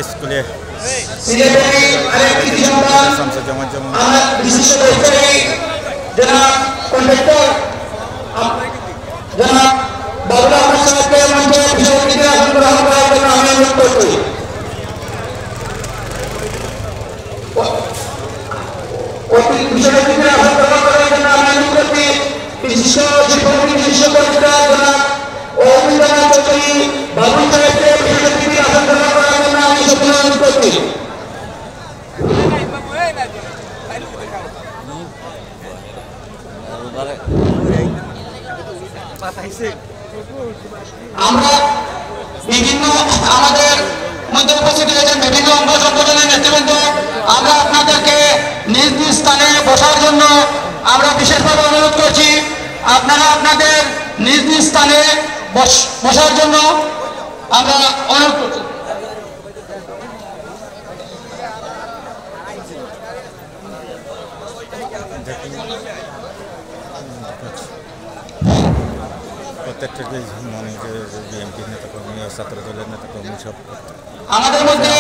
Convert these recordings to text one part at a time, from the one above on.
স্কুলে আমরা বিভিন্ন আমাদের মধ্যে উপস্থিত হয়েছেন বিভিন্ন অঙ্গ সংগঠনের নেতৃবৃন্দ। আমরা আপনাদেরকে নিজ নিজ স্থানে বসার জন্য আমরা বিশেষভাবে অনুরোধ করছি। আপনারা আপনাদের নিজ নিজ স্থানে বসার জন্য আমরা অনুরোধ করছি। আমাদের মধ্যে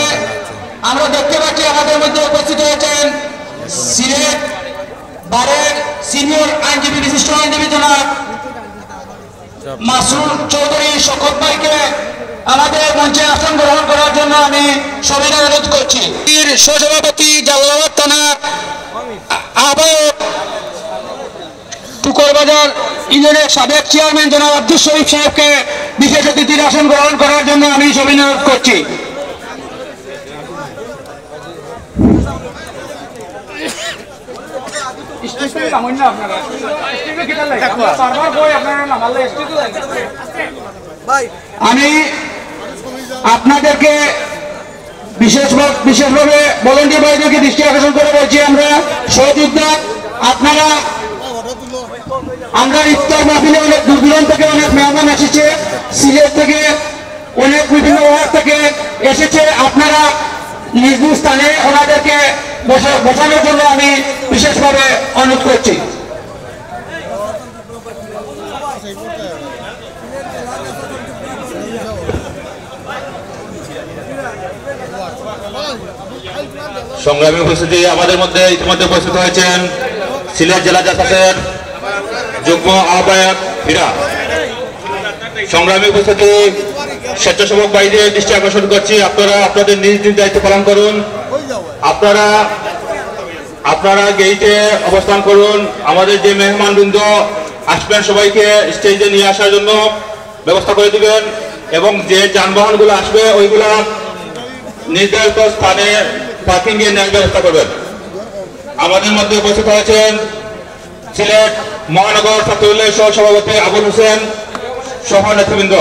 আমরা দেখতে পাচ্ছি আমাদের মধ্যে উপস্থিত হয়েছেন সিলেট বারের সিনিয়র আইনজীবী বিশিষ্ট আইনজীবী জনাব মাসুদ চৌধুরী শকত ভাইকে আমাদের মঞ্চে আসন গ্রহণ করার জন্য আমি সবাইকে অনুরোধ করছি। সহসভাপতি জালালাবাদ থানা আহ্বায়ক টুকরবাজার ইউনিয়নের সাবেক চেয়ারম্যান জনাব আব্দুল শরীফ সাহেবকে বিশেষ অতিথির আসন গ্রহণ করার জন্য আমি সবাই অনুরোধ করছি। আমি আপনাদেরকে বিশেষভাবে ভলান্টিয়ার ভাইদেরকে দৃষ্টি আকর্ষণ করে বলছি, আমরা সহযোদ্ধা আপনারা আমরা ইফতার মাহফিলে অনেক দূর দূরান্ত থেকে অনেক মেহমান এসেছে, সিলেট থেকে অনেক বিভিন্ন ওয়ার্ড থেকে এসেছে। আপনারা নিজ নিজ স্থানে ওনাদেরকে বসানোর জন্য আমি বিশেষভাবে অনুরোধ করছি। সংগ্রামী উপস্থিতি আমাদের মধ্যে ইতিমধ্যে উপস্থিত হয়েছেন সিলেট জেলা জাসাসের যুগ্ম আহ্বায়ক ফিরা। সংগ্রামী উপস্থিতি স্বেচ্ছাসেবক ভাইদের দৃষ্টি আকর্ষণ করছি, আপনারা আপনাদের নিজ নিজ দায়িত্ব পালন করুন। আপনারা গেইটে অবস্থান করুন। আমাদের যে মেহমানবৃন্দ আসবেন সবাইকে স্টেজে নিয়ে আসার জন্য ব্যবস্থা করে দিবেন এবং যে যানবাহনগুলো আসবে ওইগুলা নির্ধারিত স্থানে পার্কিং এর নেওয়ার ব্যবস্থা করবেন। আমাদের মধ্যে উপস্থিত হয়েছেন সিলেট মহানগর ছাত্রদলের সহ সভাপতি আবুল হোসেন সহ নেতৃবৃন্দ।